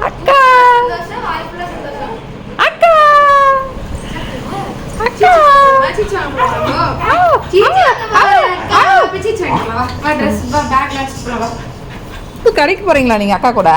அக்கா அக்கா அக்கா கடைக்கு போறீங்களா நீங்க அக்கா கூட?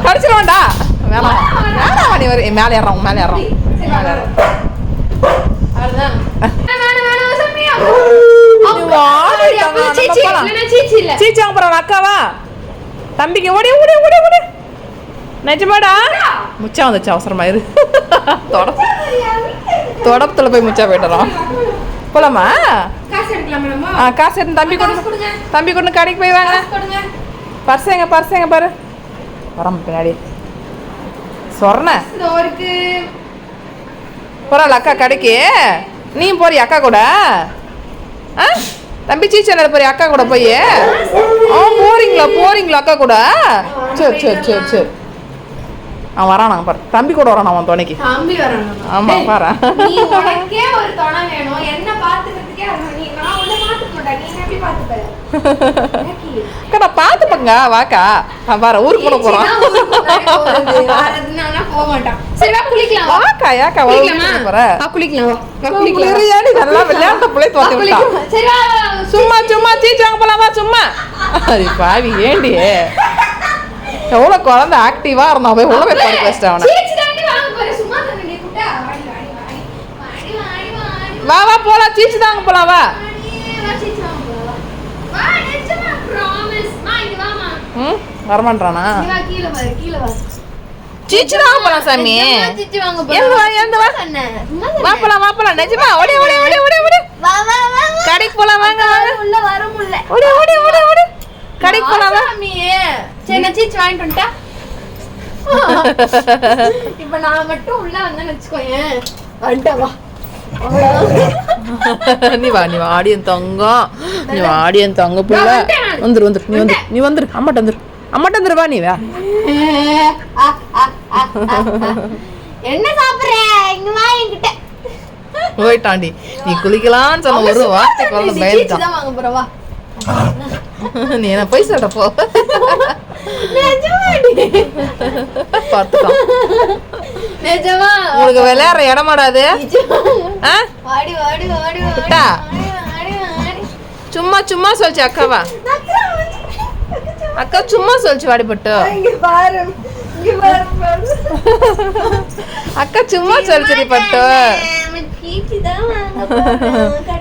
கடிச்சிருவான்டா. மேல ஏறோம் மேல ஏறோம். அக்காவா தம்பிக்கு ஓடி ஓடி ஓடி ஓடி. நிஜமாடா முச்சா வந்துச்சு அவசரமா இரு. தொடப்பத்துல போய் முச்சா போயிட்டுறோம். போலாமா? காசு எடுத்து தம்பி கொண்டு தம்பி கொண்டு கடைக்கு போய் வாங்க. பர்சேங்க பர்சேங்க பாரு வரோம் பின்னாடி சொன்ன போறாள் அக்கா கடைக்கு. நீ போறிய அக்கா கூட? தம்பி சீச்சனல் போறிய அக்கா கூட போய்? போறீங்களா போறீங்களா அக்கா கூட? சரி சரி சரி சரி. அவன் வரான் பாரு தம்பி கூட வரான் அவன் துணைக்கு. ஆமா பாரு அக்கா பாத்துப்பங்க வாக்கா பாரு ஊருக்கு கூட போறோம். வாக்கா ஏக்கா சும்மா சும்மா சீச்சாங்க போலாமா சும்மா? அது பாவி ஏண்டி எவ்வளவு குழந்தை ஆக்டிவா இருந்தான் போய் உள்ள போய் படிக்க வச்சிட்டேன் அவனை. வா வா போலாம் சீச்சு தாங்க போலாம் வா. வரமாட்டானா? சீச்சு தாங்க போலாம் சாமி. வாப்பலாம் வாப்பலாம் நிஜமா ஓடி ஓடி ஓடி ஓடி ஓடி கடைக்கு போலாம் வாங்க வாங்க ஓடி ஓடி ஓடி ஓடி கடைக்கு போலாம் சாமி. சரி நான் சீச்சு வாங்கிட்டு வந்துட்டா. இப்ப நான் மட்டும் உள்ள வந்தேன்னு வச்சுக்கோயேன். வந்துட்டா வா நீ வா நீ வாடியன் தங்கம் நீ வாடியன் தங்க புள்ள வந்துரு வந்துரு நீ வந்துரு நீ வந்துரு அம்மாட்ட வந்துரு அம்மாட்ட வந்துரு வா நீ வா. என்ன சாப்பிடுற இங்க வா என்கிட்ட போய்ட்டாண்டி. நீ குளிக்கலாம்னு சொன்ன ஒரு வார்த்தை குழந்தை பயந்துட்டான். வாங்க போற வா நீ என்ன போய் சொல்ற போ. உங்களுக்கு விளையாடுற இடமாடாது. சும்மா சும்மா சொல்லிச்சு அக்காவா அக்கா சும்மா சொல்லிச்சு வாடிப்பட்டு அக்கா சும்மா சொல்லிச்சு பட்டு.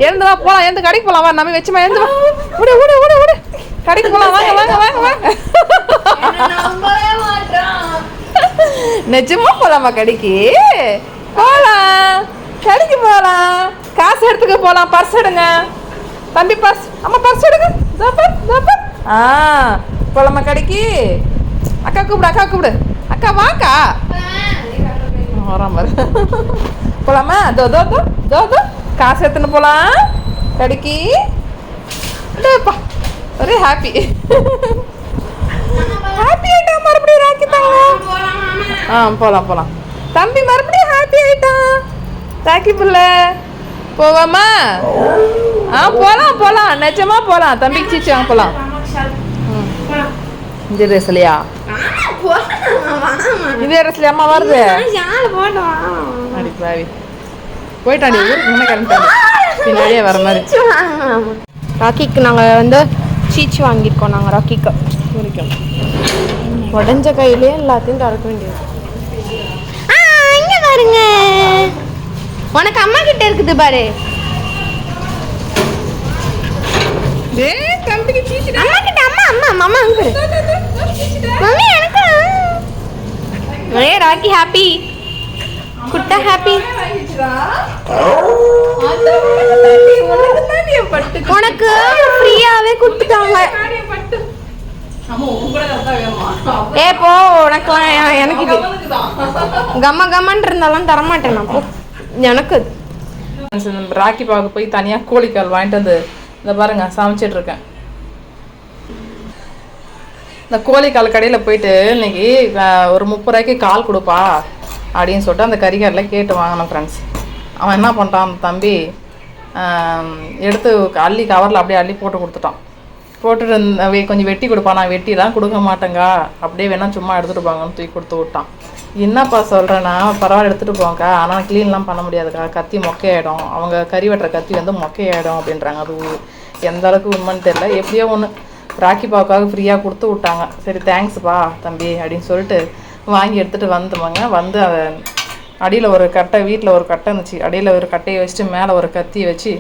எழுந்து வா போலாம் எழுந்து கடைக்கு போலாம் வா நம்ம வச்சுமா எழுந்து வா ஓடி ஓடி ஓடி ஓடி கடைக்கு போலாம் வாங்க வாங்க வாங்க வாங்க. நிஜமா போலாமா கடைக்கு? போலாம் கடைக்கு போலாம் காசு எடுத்துக்க போலாம். பர்ஸ் எடுங்க தம்பி பர்ஸ் அம்மா பர்ஸ் எடுங்க. போலாமா கடைக்கு? அக்கா கூப்பிடு அக்கா கூப்பிடு அக்கா வாக்கா வராம போலாமா? தோ தோ தோ தோ தோ காசு எடுத்துன்னு போலாம் கடைக்கு. ஒரே ஹாப்பி ஹாப்பி ஆயிட்டா மறுபடியும் ராக்கி தாங்க. போலாம் போலாம் தம்பி மறுபடியும் ஹாப்பி ஆயிட்டான் ராக்கி புள்ள. போவாமா? போலாம் போலாம் நிஜமா போலாம் தம்பிக்கு சீச்சாங்க போலாம். இந்த ட்ரெஸ்லையா இதே ட்ரெஸ்ல அம்மா வருது அடி பாவி போயிட்டாண்டி ஊருக்கு முன்ன கிளம்பிட்டாங்க பின்னாடியே வர மாதிரி. ராக்கிக்கு நாங்கள் வந்து சீச்சு வாங்கியிருக்கோம். நாங்கள் ராக்கிக்கு வரைக்கும் உடஞ்ச கையிலே எல்லாத்தையும் திறக்க வேண்டியது. இங்கே பாருங்க உனக்கு அம்மா கிட்ட இருக்குது பாரு. தம்பிக்கு சீச்சு அம்மா கிட்ட அம்மா அம்மா அம்மா அங்கே மம்மி எனக்கு ராக்கி ஹாப்பி குட்டா ஹாப்பி. உனக்கு ஃப்ரீயாவே கொடுத்துட்டாங்க. ஏ போ உனக்குலாம் எனக்கு இது கம்ம கம்மன் இருந்தாலும் தரமாட்டேன் நான் போ. எனக்கு ராக்கி பாக்கு போய் தனியாக கோழிக்கால் வாங்கிட்டு வந்து இந்த பாருங்க சமைச்சிட்ருக்கேன். இந்த கோழிக்கால் கடையில் போயிட்டு இன்னைக்கு ஒரு 30 ரூபாய்க்கு கால் கொடுப்பா அப்படின்னு சொல்லிட்டு அந்த கறிக்காலில் கேட்டு வாங்கினோம் ஃப்ரெண்ட்ஸ். அவன் என்ன பண்ணிட்டான் அந்த தம்பி, எடுத்து அள்ளி கவரில் அப்படியே அள்ளி போட்டு கொடுத்துட்டான். போட்டுட்டு கொஞ்சம் வெட்டி கொடுப்பான். நான் வெட்டிலாம் கொடுக்க மாட்டேங்க, அப்படியே வேணால் சும்மா எடுத்துகிட்டு போங்கன்னு தூக்கி கொடுத்து விட்டான். என்னப்பா சொல்கிறேன்னா, பரவாயில்ல எடுத்துகிட்டு போங்கக்கா, ஆனால் க்ளீன்லாம் பண்ண முடியாதுக்கா, கத்தி மொக்கையாயிடும், அவங்க கறி வெட்டுற கத்தி வந்து மொக்கையாயிடும் அப்படின்றாங்க. அது எந்த அளவுக்கு உண்மைன்னு தெரியல. எப்படியோ ஒன்று ராக்கி பாவுக்காக ஃப்ரீயாக கொடுத்து விட்டாங்க. சரி தேங்க்ஸ்ப்பா தம்பி அப்படின்னு சொல்லிட்டு வாங்கி எடுத்துகிட்டு வந்துமாங்க. வந்து அடியில் ஒரு கட்டை, வீட்டில் ஒரு கட்டை இருந்துச்சு, அடியில் ஒரு கட்டையை வச்சுட்டு மேலே ஒரு கத்தியை வச்சு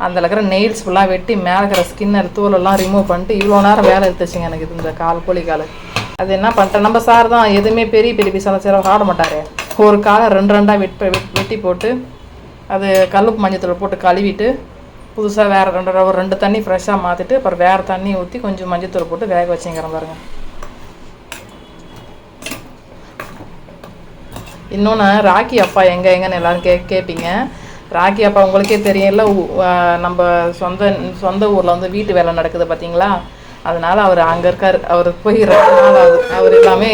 அதில் இருக்கிற நெயில்ஸ் ஃபுல்லாக வெட்டி மேலே இருக்கிற ஸ்கின்னர் தூளெல்லாம் ரிமூவ் பண்ணிட்டு இவ்வளோ நேரம் வேலை எடுத்துச்சுங்க எனக்கு இது இந்த கோழிக்கால். அது என்ன பண்ணிட்டேன், நம்ம சார் தான் எதுவுமே பெரிய பெரிய பீஸாக சேர ஆட மாட்டார். ஒரு காலை 2 வெட்டி போட்டு அது கல்லுப்பு மஞ்சத்தூள் போட்டு கழுவிட்டு புதுசாக வேறு ஒரு 2 தண்ணி ஃப்ரெஷ்ஷாக மாற்றிட்டு அப்புறம் வேறு தண்ணி ஊற்றி கொஞ்சம் மஞ்சத்தூள் போட்டு வேக வச்சுங்கிறேன் பாருங்க. இன்னொன்று ராக்கி அப்பா எங்கன்னு எல்லோரும் கேட்பீங்க. ராக்கி அப்பா உங்களுக்கே தெரியல, நம்ம சொந்த ஊரில் வந்து வீட்டு வேலை நடக்குது பார்த்தீங்களா, அதனால் அவர் அங்கே இருக்கார். அவர் போய் 2 நாள் ஆகுது. அவர் எல்லாமே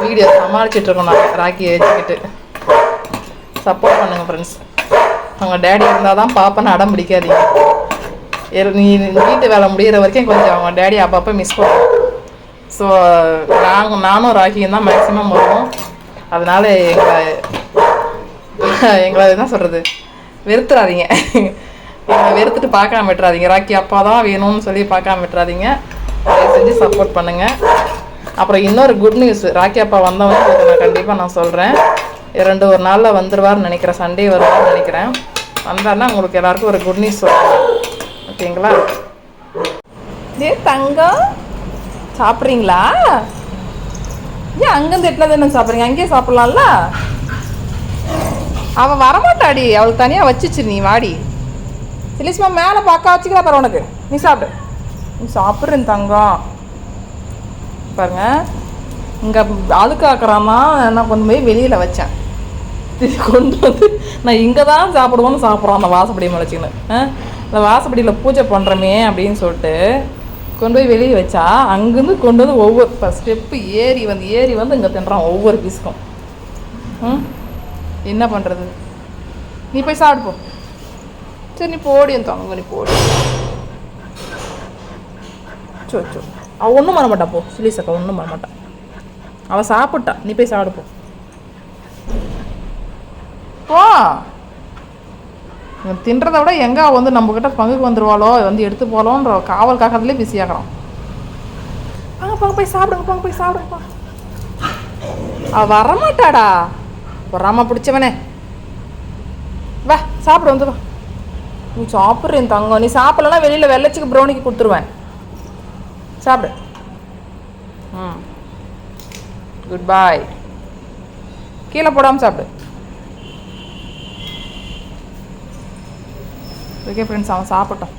வீடியோ சமாளிச்சிட்ருக்கோம். நான் ராக்கியை வச்சுக்கிட்டு சப்போர்ட் பண்ணுங்கள் ஃப்ரெண்ட்ஸ். அவங்க டேடி இருந்தால் தான் பாப்பன்னு அடம் பிடிக்காதீங்க. நீ வீட்டு வேலை முடிகிற வரைக்கும் கொஞ்சம் அவங்க டேடி அப்பப்போ மிஸ் பண்ணுவோம். ஸோ நானும் ராக்கியும் தான் மேக்ஸிமம் வருவோம். அதனால் எங்களை என்ன சொல்கிறது, வெறுத்துறாதீங்க. எங்களை வெறுத்துட்டு பார்க்காம விட்டுறாதீங்க. ராக்கி அப்பா தான் வேணும்னு சொல்லி பார்க்காம விட்டுறாதீங்க. அதை செஞ்சு சப்போர்ட் பண்ணுங்கள். அப்புறம் இன்னொரு குட் நியூஸ், ராக்கி அப்பா வந்தவங்க நான் கண்டிப்பாக நான் சொல்கிறேன். 2 நாளில் வந்துடுவார்னு நினைக்கிறேன். சண்டே வருவார்னு நினைக்கிறேன். வந்தாருன்னா உங்களுக்கு எல்லாருக்கும் ஒரு குட் நியூஸ் சொல்கிறேன். ஓகேங்களா? தங்கம் சாப்பிட்றீங்களா? ஏன் அங்கேருந்து எட்டில் தானே சாப்பிட்றீங்க, அங்கேயே சாப்பிட்லாம்ல. அவள் வரமாட்டாடி, அவளுக்கு தனியாக வச்சிச்சு. நீ வாடி சிலிஸ்மா, மேலே பார்க்க வச்சுக்கிறா பாரு உனக்கு. நீ சாப்பிடு, நீ சாப்பிட்றேன் தங்கம். பாருங்க இங்கே அழுக்காக்குறான்னா நான் கொண்டு போய் வெளியில் வச்சேன். கொண்டு வந்து நான் இங்கே தான் சாப்பிடுவோன்னு சாப்பிட்றோம். அந்த வாசப்படி முளைச்சின்னு அந்த வாசப்படியில் பூஜை பண்ணுறமே அப்படின்னு சொல்லிட்டு கொண்டு போய் வெளியே வச்சா அங்கேருந்து கொண்டு வந்து ஒவ்வொரு ஸ்டெப்பு ஏறி வந்து இங்கே தின்றான் ஒவ்வொரு பீஸுக்கும். என்ன பண்ணுறது? நீ போய் சாப்பிடு போ. சரி நீ போடியும் தாங்க, நீ போடி. சோ அவள் ஒன்றும் பண்ண மாட்டான். போ சிலிசக்கா ஒன்றும் பண்ண மாட்டான். அவள் சாப்பிட்டா, நீ போய் சாப்பிடு போ. தின்றதை விட எங்கே வந்து நம்மக்கிட்ட பங்குக்கு வந்துடுவாளோ, வந்து எடுத்து போகலோன்ற காவல் காக்கிறதுலேயே பிஸியாகிறான். போங்க போய் சாப்பிடுங்க, போங்க போய் சாப்பிடுங்கப்பா. அவள் வரமாட்டாடா, பொறாம பிடிச்சவனே. வா சாப்பிடு, வந்து வா. நீ சாப்பிட்றேன் தங்கம். நீ சாப்பிட்லன்னா வெளியில் வெள்ளச்சிக்கு ப்ரௌனிக்கு கொடுத்துருவேன். சாப்பிடு. குட் பாய். கீழே போடாமல் சாப்பிடு. ஓகே ஃப்ரெண்ட்ஸ், அவன் சாப்பிட்டோம்.